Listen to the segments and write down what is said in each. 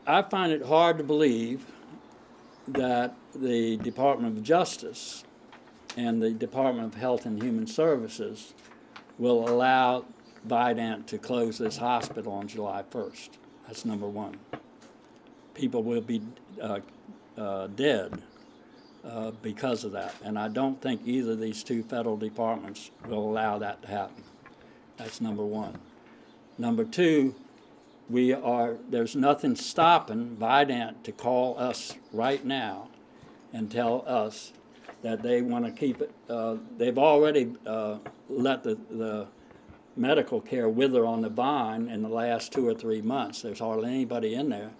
I find it hard to believe that the Department of Justice and the Department of Health and Human Services will allow Vidant to close this hospital on July 1st. That's number one. People will be dead because of that. And I don't think either of these two federal departments will allow that to happen. That's number one. Number two, there's nothing stopping Vidant to call us right now and tell us that they want to keep it. They've already let the medical care wither on the vine in the last 2 or 3 months. There's hardly anybody in there.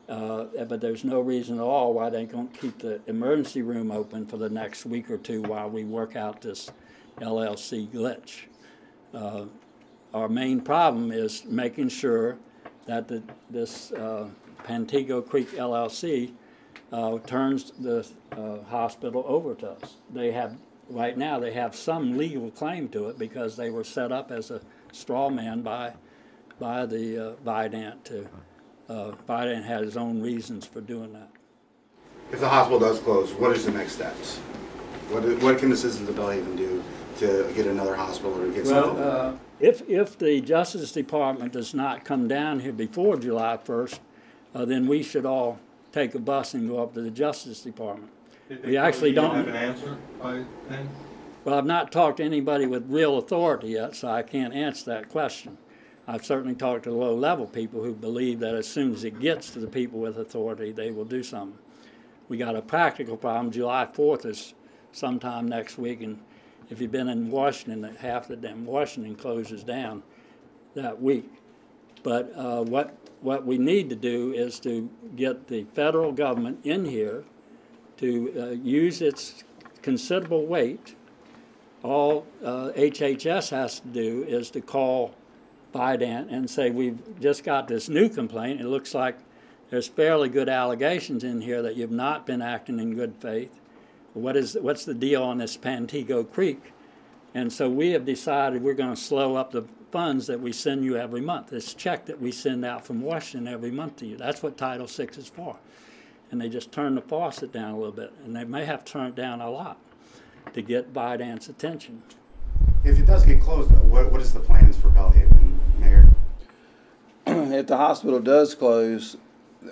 But there's no reason at all why they don't keep the emergency room open for the next week or two while we work out this LLC glitch. Our main problem is making sure that this Pantego Creek LLC turns the hospital over to us. Right now they have some legal claim to it because they were set up as a straw man by the Vidant. Vidant had his own reasons for doing that. If the hospital does close, what is the next steps? What can the citizens of Belhaven do to get another hospital or get something? If the Justice Department does not come down here before July 1st, then we should all take a bus and go up to the Justice Department. We actually don't have an answer by then? Well, I've not talked to anybody with real authority yet, so I can't answer that question. I've certainly talked to low-level people who believe that as soon as it gets to the people with authority, they will do something. We got a practical problem. July 4th is sometime next week, and if you've been in Washington, half the damn Washington closes down that week. But what we need to do is to get the federal government in here to use its considerable weight. All HHS has to do is to call Vidant and say, we've just got this new complaint. It looks like there's fairly good allegations in here that you've not been acting in good faith. What's the deal on this Pantego Creek? And so we have decided we're going to slow up the funds that we send you every month, this check that we send out from Washington every month to you. That's what Title VI is for. And they just turn the faucet down a little bit, and they may have to turn it down a lot to get Vidant's attention. If it does get closed, though, what is the plans for Belhaven, Mayor? If the hospital does close,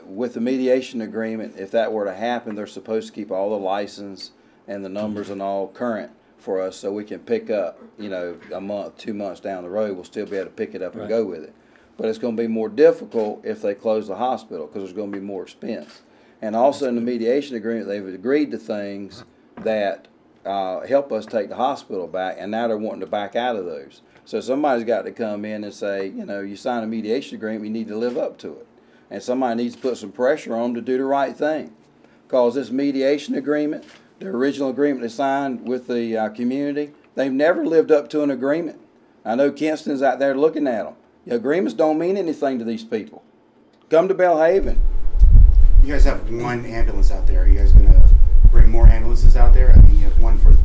with the mediation agreement, if that were to happen, they're supposed to keep all the license and the numbers and all current for us so we can pick up, a month, 2 months down the road, we'll still be able to pick it up and go with it. But it's going to be more difficult if they close the hospital because there's going to be more expense. And also in the mediation agreement, they've agreed to things that help us take the hospital back, and now they're wanting to back out of those. So somebody's got to come in and say, you sign a mediation agreement, you need to live up to it. And somebody needs to put some pressure on them to do the right thing. Because this mediation agreement, the original agreement they signed with the community, they've never lived up to an agreement. I know Kinston's out there looking at them. The agreements don't mean anything to these people. Come to Belhaven. You guys have one ambulance out there. Are you guys going to bring more ambulances out there? I mean, you have one for...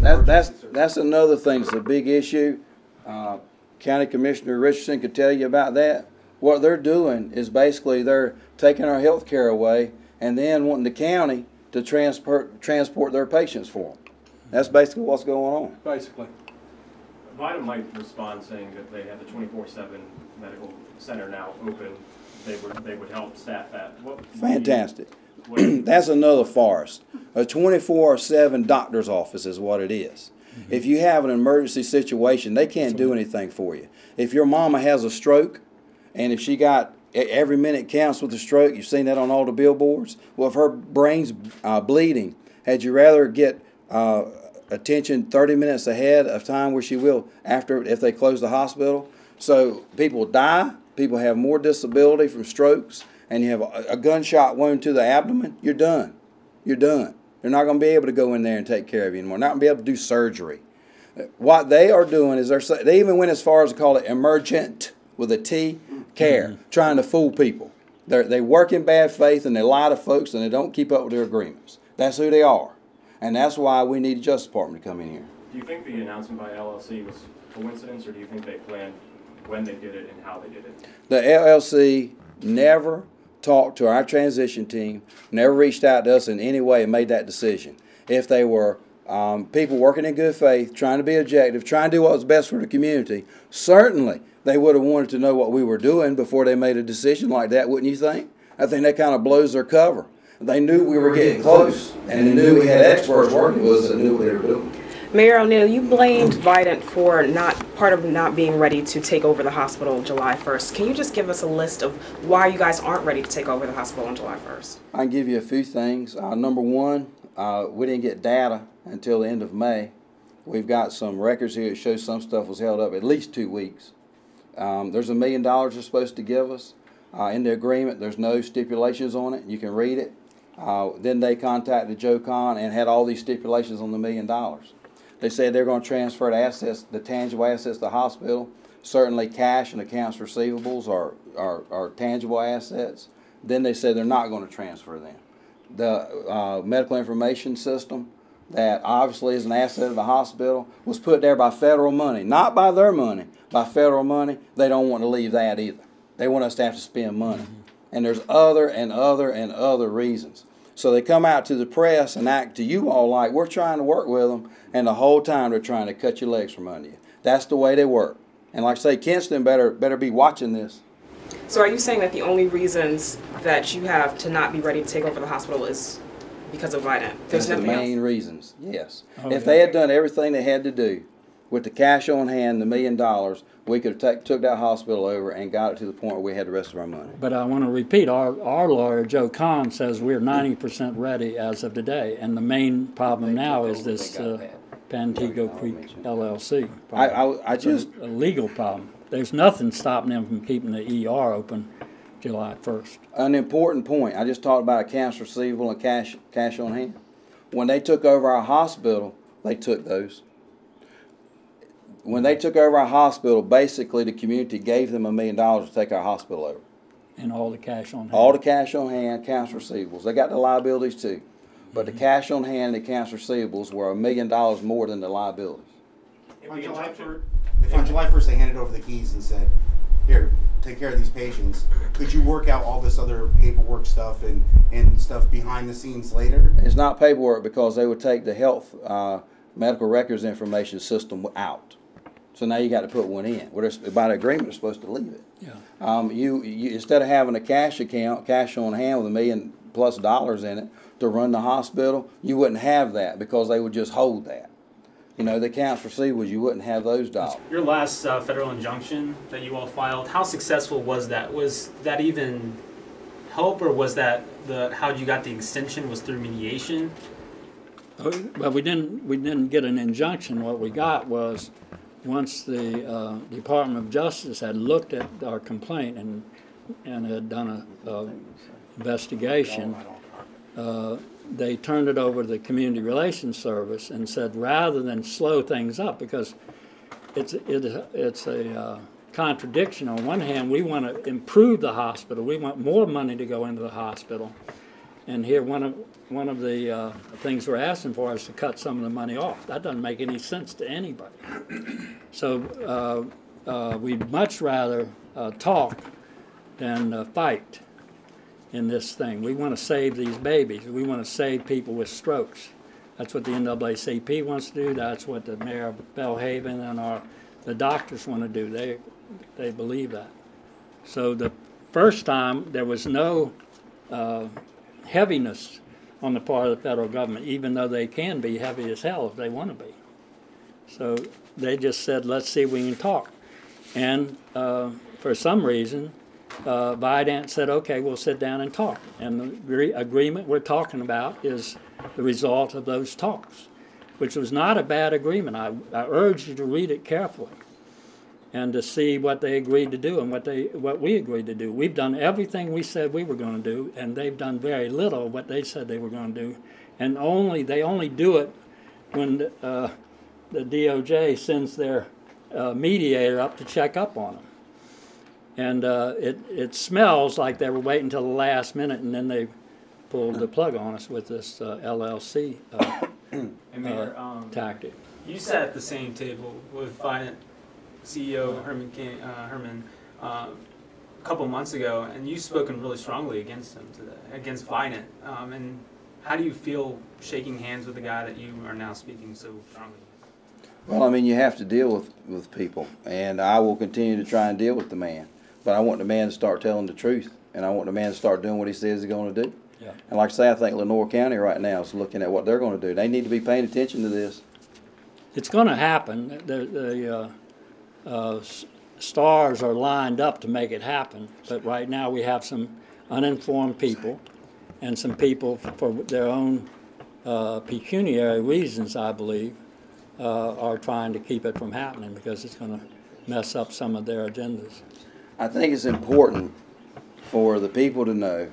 That's another thing. It's a big issue. County Commissioner Richardson could tell you about that. What they're doing is basically they're taking our health care away and then wanting the county to transport their patients for them. That's basically what's going on. Basically. Vidant might respond saying that they have the 24/7 medical center now open. They would help staff that. Fantastic. That's another farce. A 24/7 doctor's office is what it is. Mm-hmm. If you have an emergency situation, they can't do anything for you. If your mama has a stroke, and if she got every minute counts with a stroke, you've seen that on all the billboards. Well, if her brain's bleeding, had you rather get attention 30 minutes ahead of time where she will if they close the hospital? So people die, people have more disability from strokes, and you have a gunshot wound to the abdomen, you're done. You're done. They're not going to be able to go in there and take care of you anymore. Not going to be able to do surgery. What they are doing is they even went as far as to call it emergent with a T care, trying to fool people. They work in bad faith and they lie to folks and they don't keep up with their agreements. That's who they are. And that's why we need the Justice Department to come in here. Do you think the announcement by LLC was coincidence, or do you think they planned when they did it and how they did it? The LLC never talked to our transition team, never reached out to us in any way and made that decision. If they were people working in good faith, trying to be objective, trying to do what was best for the community, certainly they would have wanted to know what we were doing before they made a decision like that, wouldn't you think? I think that kind of blows their cover. They knew we were getting close, and they knew we had experts working with us that knew what they were doing. Mayor O'Neal, you blamed Vidant for part of not being ready to take over the hospital July 1st. Can you just give us a list of why you guys aren't ready to take over the hospital on July 1st? I can give you a few things. Number one, we didn't get data until the end of May. We've got some records here that show some stuff was held up at least 2 weeks. There's $1 million they're supposed to give us. In the agreement, there's no stipulations on it. You can read it. Then they contacted Joe Kahn and had all these stipulations on the $1 million. They said they're going to transfer the assets, the tangible assets to the hospital. Certainly cash and accounts receivables are tangible assets. Then they said they're not going to transfer them. The medical information system, that obviously is an asset of the hospital, was put there by federal money, not by their money, by federal money. They don't want to leave that either. They want us to have to spend money. And there's other and other reasons. So they come out to the press and act to you all like we're trying to work with them, and the whole time they're trying to cut your legs from under you. That's the way they work. And like I say, Kinston better be watching this. So are you saying that the only reasons that you have to not be ready to take over the hospital is because of Vidant? There's That's the nothing main else? reasons, yes. Okay. If they had done everything they had to do with the cash on hand, the $1 million, we could have took that hospital over and got it to the point where we had the rest of our money. But I want to repeat, our lawyer, Joe Kahn, says we're 90% ready as of today. And the main problem now is this Pantego Creek LLC. I just... a legal problem. There's nothing stopping them from keeping the ER open July 1st. An important point. I just talked about accounts receivable and cash on hand. When they took over our hospital, they took those. When they took over our hospital, basically the community gave them $1 million to take our hospital over. And all the cash on hand. All the cash on hand, accounts receivables. They got the liabilities too. But the cash on hand and the accounts receivables were $1 million more than the liabilities. On July 1st they handed over the keys and said, here, take care of these patients, could you work out all this other paperwork stuff and stuff behind the scenes later? It's not paperwork because they would take the health medical records information system out. So now you got to put one in. By the agreement, they're supposed to leave it. Yeah. You instead of having a cash account, cash on hand with $1 million plus in it to run the hospital, you wouldn't have that because they would just hold that. You know, the accounts receivables, you wouldn't have those dollars. Your last federal injunction that you all filed, how successful was that? Was that even help, or was that how you got the extension was through mediation? Well, we didn't get an injunction. What we got was, once the Department of Justice had looked at our complaint and had done a investigation, they turned it over to the Community Relations Service and said, rather than slow things up, because it's a contradiction. On one hand, we want to improve the hospital. We want more money to go into the hospital. And here, one of the things we're asking for is to cut some of the money off. That doesn't make any sense to anybody. So we'd much rather talk than fight in this thing. We want to save these babies. We want to save people with strokes. That's what the NAACP wants to do. That's what the mayor of Belhaven and the doctors want to do. They believe that. So the first time there was no heaviness on the part of the federal government, even though they can be heavy as hell if they want to be. So they just said, let's see if we can talk. And for some reason, Vidant said, okay, we'll sit down and talk. And the agreement we're talking about is the result of those talks, which was not a bad agreement. I urge you to read it carefully and to see what they agreed to do and what we agreed to do. We've done everything we said we were going to do, and they've done very little of what they said they were going to do. And they only do it when the DOJ sends their mediator up to check up on them. And it smells like they were waiting until the last minute, and then they pulled the plug on us with this LLC tactic. You sat at the same table with Vidant CEO Herman. a couple months ago, and you've spoken really strongly against him today, against Vidant. And how do you feel shaking hands with the guy that you are now speaking so strongly against? Well, I mean, you have to deal with people, and I will continue to try and deal with the man. But I want the man to start telling the truth, and I want the man to start doing what he says he's going to do. Yeah. And like I say, I think Lenoir County right now is looking at what they're going to do. They need to be paying attention to this. It's going to happen. Stars are lined up to make it happen, but right now we have some uninformed people and some people for their own pecuniary reasons, I believe, are trying to keep it from happening because it's going to mess up some of their agendas. I think it's important for the people to know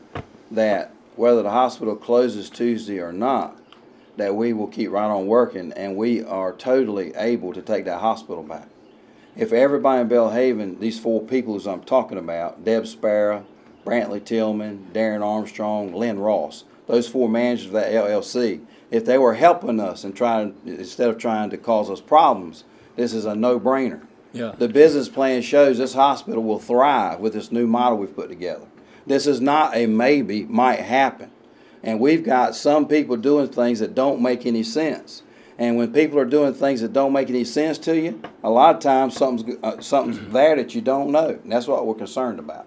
that whether the hospital closes Tuesday or not, that we will keep right on working, and we are totally able to take that hospital back. If everybody in Belhaven, these 4 people as I'm talking about, Deb Sparrow, Brantley Tillman, Darren Armstrong, Lynn Ross, those 4 managers of that LLC, if they were helping us and instead of trying to cause us problems, this is a no-brainer. Yeah. The business plan shows this hospital will thrive with this new model we've put together. This is not a maybe, might happen. And we've got some people doing things that don't make any sense. And when people are doing things that don't make any sense to you, a lot of times something's there that you don't know. And that's what we're concerned about.